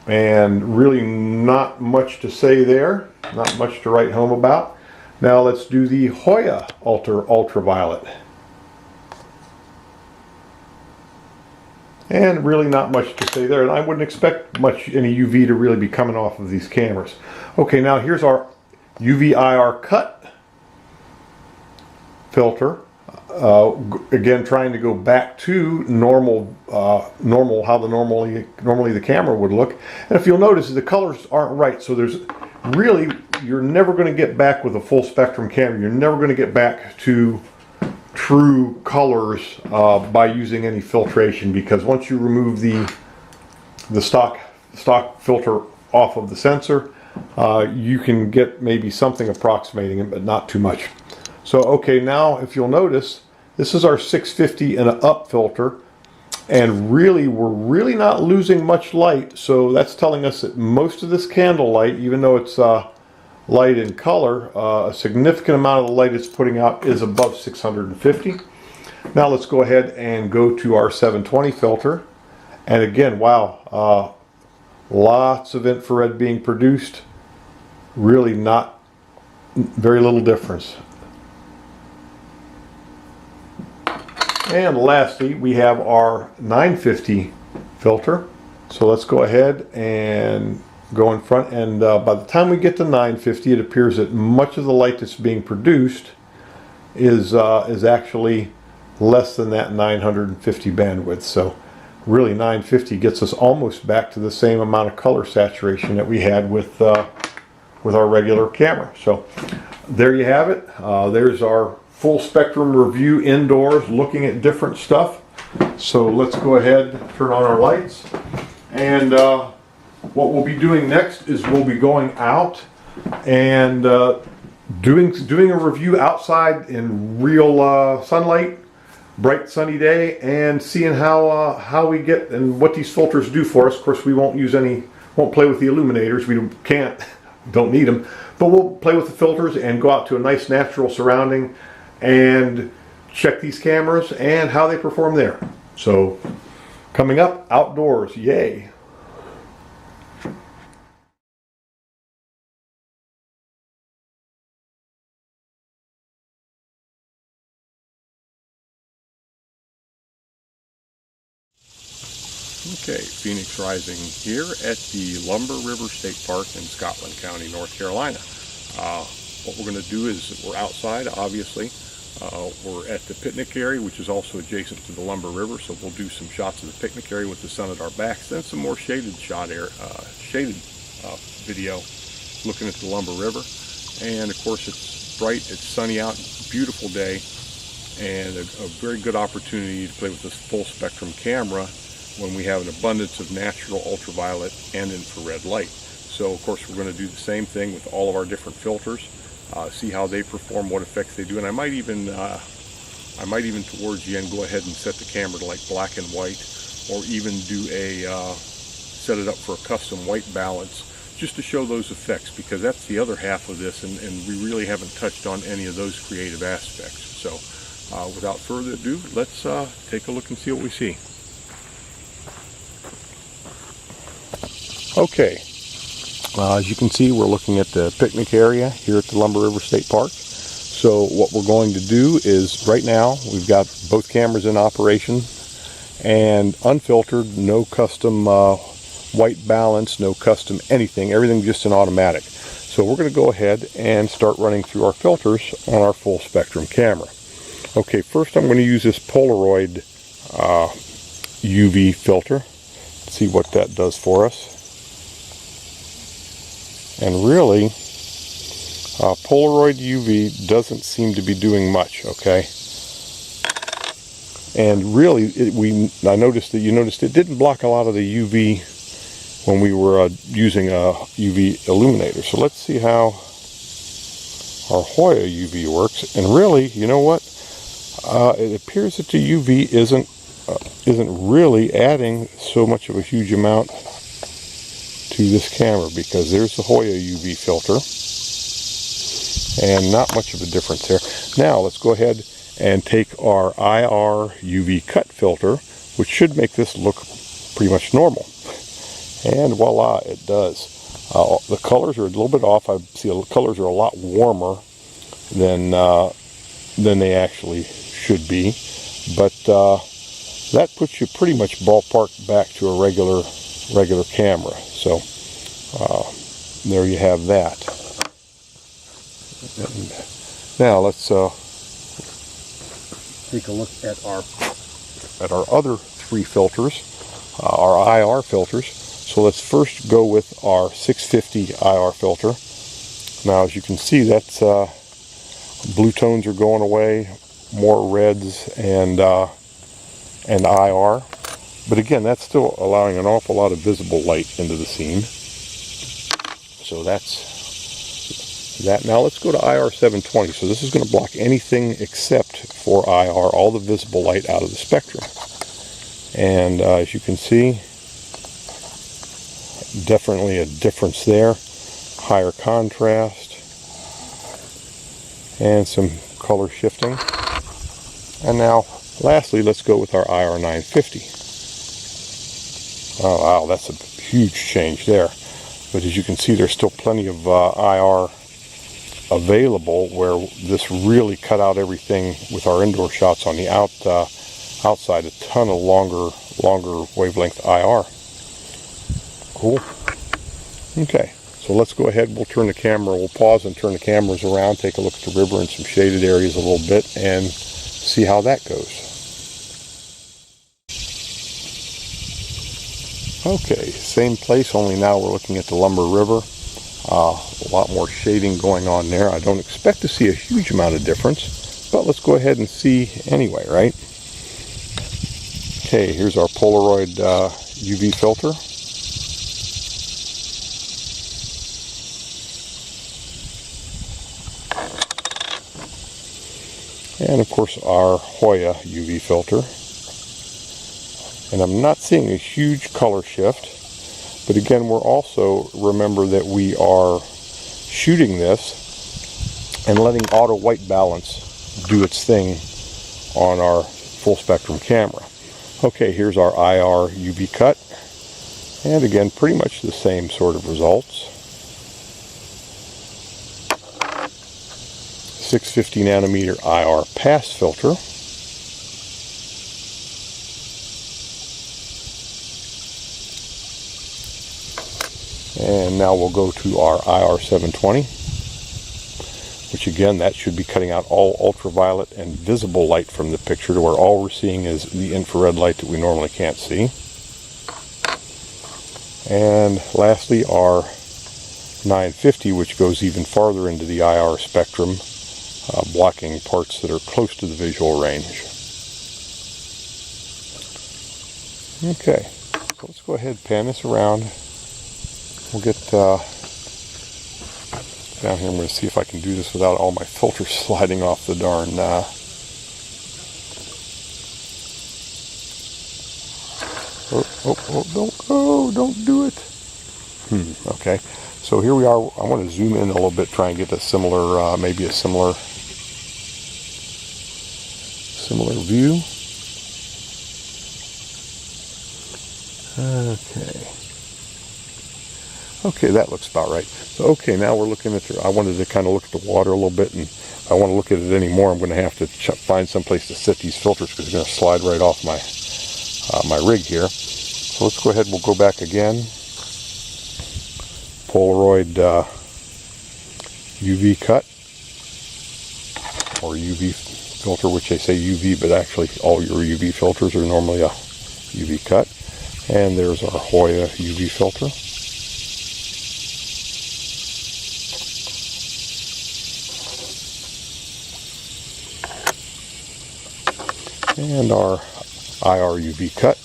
And really not much to say there, not much to write home about. Now let's do the Hoya Ultraviolet. And really not much to say there. And I wouldn't expect much any UV to really be coming off of these cameras. Okay, now here's our UV IR cut filter. Again, trying to go back to normal, how normally the camera would look. And if you'll notice, the colors aren't right. So there's really, you're never going to get back with a full spectrum camera. You're never going to get back to true colors by using any filtration, because once you remove the stock filter off of the sensor, you can get maybe something approximating it, but not too much. So okay, now if you'll notice, this is our 650 and up filter, and really we're really not losing much light. So that's telling us that most of this candlelight, even though it's light in color, a significant amount of the light it's putting out is above 650. Now let's go ahead and go to our 720 filter, and again, wow, lots of infrared being produced. Really not very little difference. And lastly, we have our 950 filter. So let's go ahead and go in front, and by the time we get to 950, it appears that much of the light that's being produced is actually less than that 950 bandwidth. So really 950 gets us almost back to the same amount of color saturation that we had with our regular camera. So there you have it. There's our full spectrum review indoors, looking at different stuff. So let's go ahead, turn on our lights, and what we'll be doing next is we'll be going out and doing a review outside in real sunlight, bright sunny day, and seeing how we get and what these filters do for us. Of course, we won't play with the illuminators. We don't need them, but we'll play with the filters and go out to a nice natural surrounding and check these cameras and how they perform there. So coming up, outdoors, yay. Okay, Phoenix Rising here at the Lumber River State Park in Scotland County, North Carolina. What we're going to do is we're outside, obviously. We're at the picnic area, which is also adjacent to the Lumber River, so we'll do some shots of the picnic area with the sun at our backs, then some more shaded video looking at the Lumber River. And of course, it's bright, it's sunny out, beautiful day, and a very good opportunity to play with this full spectrum camera when we have an abundance of natural ultraviolet and infrared light. So of course, we're going to do the same thing with all of our different filters. See how they perform, what effects they do, and I might even towards the end go ahead and set the camera to like black and white, or even do set it up for a custom white balance, just to show those effects, because that's the other half of this, and we really haven't touched on any of those creative aspects. So without further ado, let's take a look and see what we see. Okay. As you can see, we're looking at the picnic area here at the Lumber River State Park. So what we're going to do is, right now, we've got both cameras in operation and unfiltered, no custom white balance, no custom anything, everything just in automatic. So we're going to go ahead and start running through our filters on our full spectrum camera. Okay, first I'm going to use this Polaroid UV filter. See what that does for us. And really, Polaroid UV doesn't seem to be doing much, okay? And really, I noticed that you noticed it didn't block a lot of the UV when we were using a UV illuminator. So let's see how our Hoya UV works. And really, you know what? It appears that the UV isn't really adding so much of a huge amount to this camera, because there's the Hoya UV filter and not much of a difference there. Now let's go ahead and take our IR UV cut filter, which should make this look pretty much normal. And voila, it does. The colors are a little bit off. I see the colors are a lot warmer than they actually should be, but that puts you pretty much ballpark back to a regular camera. So there you have that. And now let's take a look at our other three filters, our IR filters. So let's first go with our 650 IR filter. Now, as you can see, that's blue tones are going away, more reds and IR. But again, that's still allowing an awful lot of visible light into the scene. So that's that. Now let's go to IR 720. So this is going to block anything except for IR, all the visible light out of the spectrum. And as you can see, definitely a difference there. Higher contrast and some color shifting. And now lastly, let's go with our IR 950. Oh wow, that's a huge change there. But as you can see, there's still plenty of IR available, where this really cut out everything with our indoor shots on the outside. A ton of longer wavelength IR. Cool. Okay, so let's go ahead. We'll turn the camera. We'll pause and turn the cameras around. Take a look at the river and some shaded areas a little bit, and see how that goes. Okay, same place, only now we're looking at the Lumber River. A lot more shading going on there. I don't expect to see a huge amount of difference, but let's go ahead and see anyway, right? Okay, here's our Polaroid UV filter. And of course our Hoya UV filter. And I'm not seeing a huge color shift, but again, we're also, remember that we are shooting this and letting auto white balance do its thing on our full spectrum camera. Okay, here's our IR UV cut, and again, pretty much the same sort of results. 650 nanometer IR pass filter. And now we'll go to our IR 720, which again, that should be cutting out all ultraviolet and visible light from the picture, to where all we're seeing is the infrared light that we normally can't see. And lastly, our 950, which goes even farther into the IR spectrum, blocking parts that are close to the visual range. Okay, so let's go ahead and pan this around. We'll get down here. I'm going to see if I can do this without all my filters sliding off the darn don't do it. Okay, so here we are. I want to zoom in a little bit, try and get a similar, maybe a similar view. Okay, that looks about right. So, okay, now we're looking at I wanted to kind of look at the water a little bit, and if I want to look at it anymore, I'm going to have to find some place to set these filters, because they're going to slide right off my my rig here. So let's go ahead, we'll go back again. Polaroid UV cut, or UV filter, which they say UV, but actually all your UV filters are normally a UV cut. And there's our Hoya UV filter. And our IR UV cut.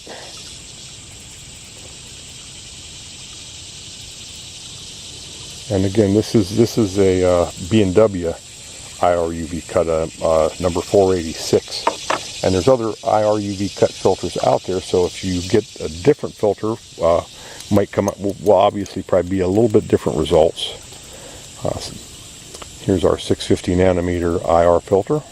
And again, this is a B&W IR UV cut, number 486. And there's other IR UV cut filters out there, so if you get a different filter, might come up, will obviously probably be a little bit different results. Here's our 650 nanometer IR filter.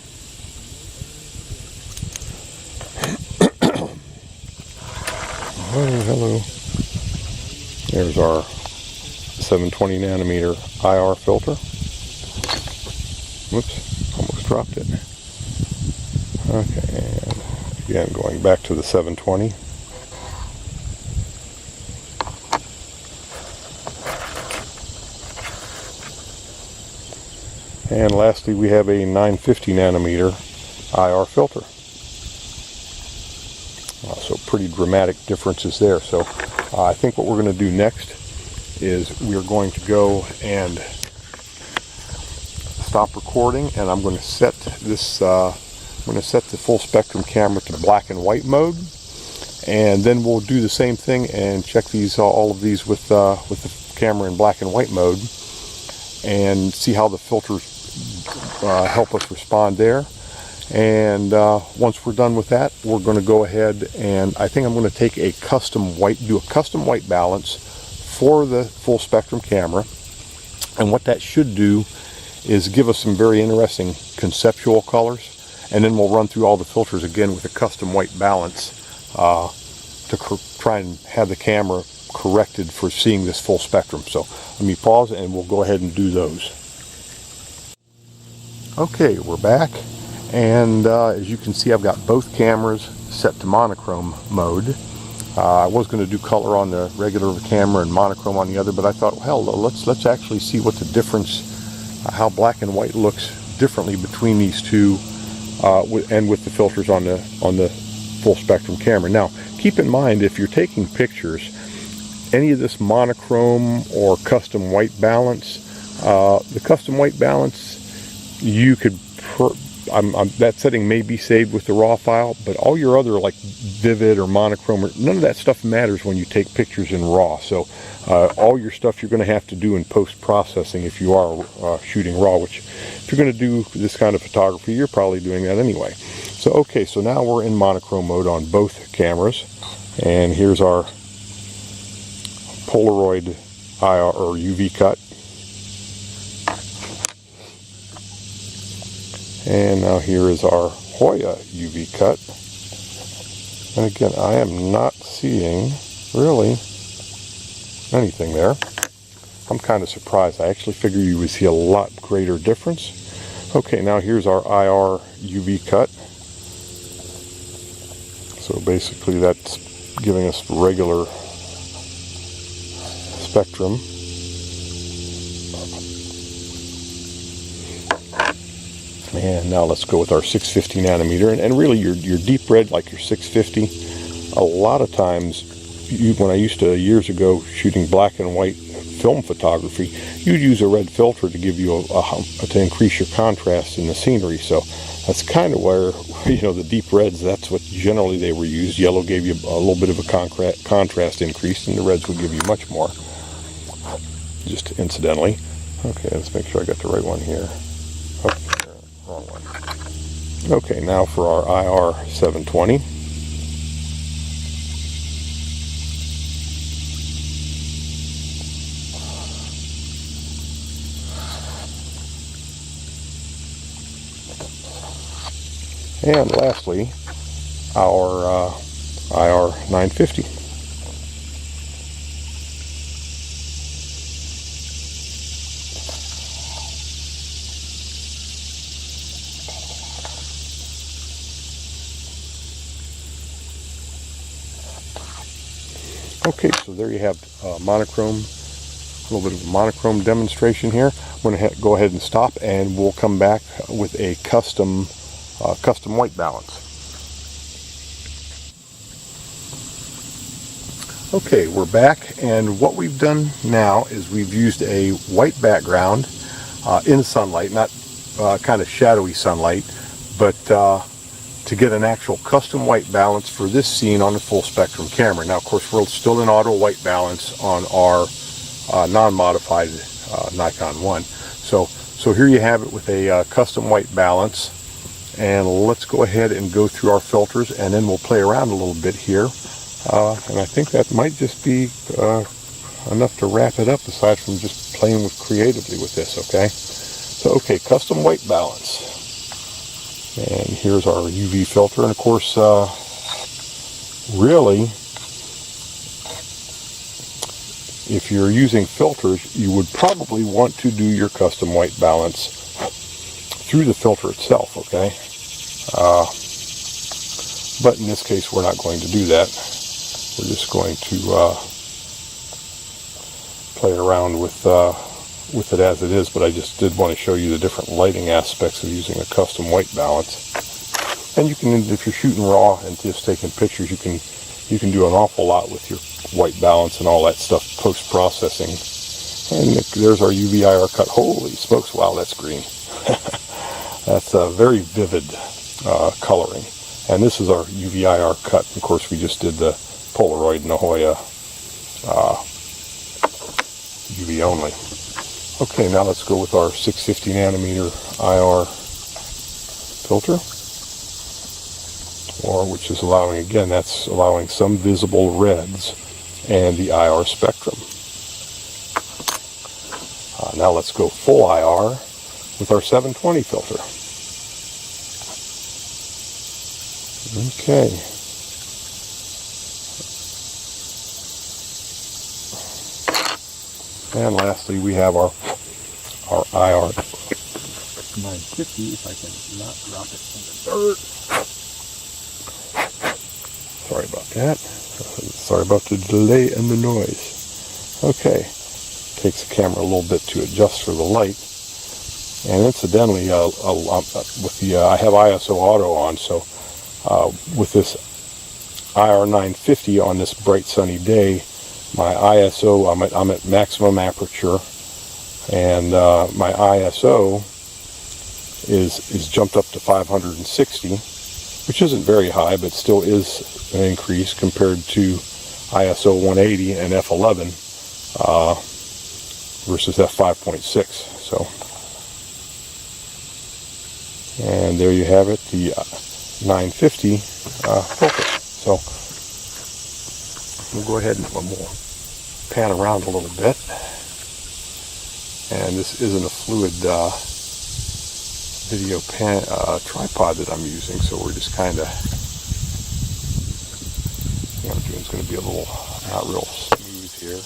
Oh, hello. There's our 720 nanometer IR filter. Whoops, almost dropped it. Okay, and again, going back to the 720. And lastly, we have a 950 nanometer IR filter. So pretty dramatic differences there. So I think what we're going to do next is we're going to go and stop recording, and I'm going to set this. I'm going to set the full spectrum camera to black and white mode, and then we'll do the same thing and check these all of these with the camera in black and white mode, and see how the filters help us respond there. And once we're done with that, we're going to go ahead and I think I'm going to take a do a custom white balance for the full spectrum camera. And what that should do is give us some very interesting conceptual colors. And then we'll run through all the filters again with a custom white balance to try and have the camera corrected for seeing this full spectrum. So let me pause and we'll go ahead and do those. Okay, we're back. And as you can see, I've got both cameras set to monochrome mode. I was going to do color on the regular camera and monochrome on the other, but I thought, well, let's actually see what the difference, how black and white looks differently between these two, and with the filters on the full spectrum camera. Now, keep in mind, if you're taking pictures, any of this monochrome or custom white balance, the custom white balance, you could. That setting may be saved with the raw file, but all your other like vivid or monochrome, none of that stuff matters when you take pictures in raw. So all your stuff you're going to have to do in post-processing if you are shooting raw, which if you're going to do this kind of photography, you're probably doing that anyway. So okay, so now we're in monochrome mode on both cameras, and here's our Polaroid IR or UV cut. And now here is our Hoya UV cut. And again, I am not seeing really anything there. I'm kind of surprised. I actually figured you would see a lot greater difference. Okay, now here's our IR UV cut. So basically that's giving us regular spectrum. And now let's go with our 650 nanometer. And really your deep red, like your 650, a lot of times, when I used to, years ago, shooting black and white film photography, you'd use a red filter to give you to increase your contrast in the scenery. So that's kind of where, the deep reds, that's what generally they were used. Yellow gave you a little bit of a contrast increase, and the reds would give you much more, just incidentally. Okay, let's make sure I got the right one here. Wrong one. Okay, now for our IR 720. And lastly, our IR 950. Okay, so there you have monochrome, a little bit of a monochrome demonstration here. I'm going to go ahead and stop, and we'll come back with a custom white balance. Okay, we're back, and what we've done now is we've used a white background in sunlight, not kind of shadowy sunlight, but to to get an actual custom white balance for this scene on the full spectrum camera. Now, of course, we're still in auto white balance on our non-modified Nikon 1. So here you have it with a custom white balance. And let's go ahead and go through our filters, and then we'll play around a little bit here. And I think that might just be enough to wrap it up, aside from just playing creatively with this, okay? So, okay, custom white balance. And here's our UV filter. And of course, really, if you're using filters, you would probably want to do your custom white balance through the filter itself, okay? But in this case, we're not going to do that. We're just going to play around with it as it is, but I just did want to show you the different lighting aspects of using a custom white balance. And you can, if you're shooting raw and just taking pictures, you can do an awful lot with your white balance and all that stuff post-processing. And there's our UV IR cut. Holy smokes, wow, that's green. That's a very vivid coloring. And this is our UV IR cut. Of course, we just did the Polaroid and the Hoya UV only. Okay, now let's go with our 650 nanometer IR filter, which is allowing, again, that's allowing some visible reds and the IR spectrum. Now let's go full IR with our 720 filter. Okay. And lastly, we have our IR 950, if I can not drop it in the dirt. Sorry about that. Sorry about the delay and the noise. Okay. Takes the camera a little bit to adjust for the light. And incidentally, I have ISO auto on, so with this IR 950 on this bright sunny day, my ISO, I'm at maximum aperture, and my ISO is jumped up to 560, which isn't very high, but still is an increase compared to ISO 180 and f11 versus f5.6. So, and there you have it, the 950 filter. So we'll go ahead and we'll pan around a little bit. And this isn't a fluid video tripod that I'm using, so we're just kind of, what I'm doing is going to be a little, not real smooth here.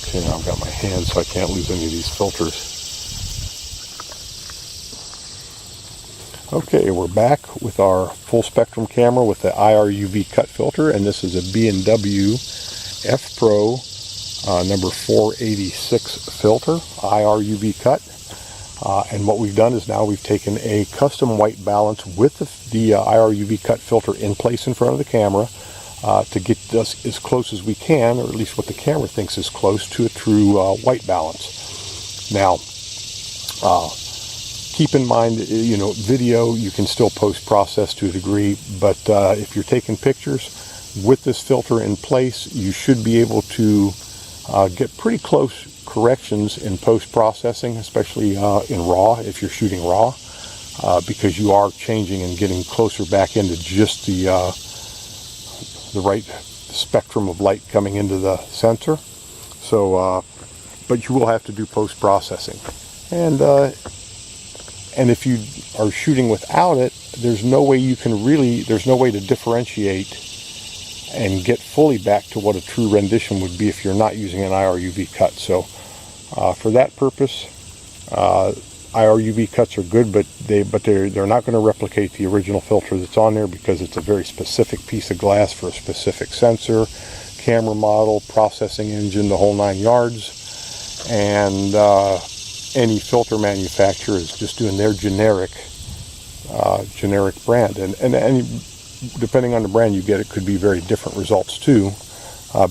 Okay, now I've got my hand, so I can't lose any of these filters. Okay, we're back with our full spectrum camera with the IR UV cut filter, and this is a B&W F Pro number 486 filter, IR UV cut. And what we've done is now we've taken a custom white balance with the IR UV cut filter in place in front of the camera to get us as close as we can, or at least what the camera thinks is close to a true white balance. Now, keep in mind, video you can still post-process to a degree, but if you're taking pictures with this filter in place, you should be able to get pretty close corrections in post-processing, especially in RAW, if you're shooting RAW, because you are changing and getting closer back into just the right spectrum of light coming into the sensor. So, but you will have to do post-processing. And if you are shooting without it, there's no way to differentiate and get fully back to what a true rendition would be if you're not using an IR UV cut. So for that purpose, IR UV cuts are good, but they're not going to replicate the original filter that's on there, because it's a very specific piece of glass for a specific sensor, camera model, processing engine, the whole 9 yards. And any filter manufacturer is just doing their generic brand, and depending on the brand you get, it could be very different results too,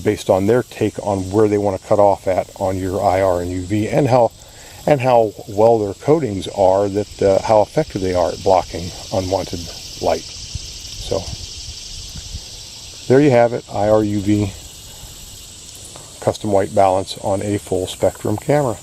based on their take on where they want to cut off at on your IR and UV, and how well their coatings are, that how effective they are at blocking unwanted light. So there you have it, IR UV custom white balance on a full spectrum camera.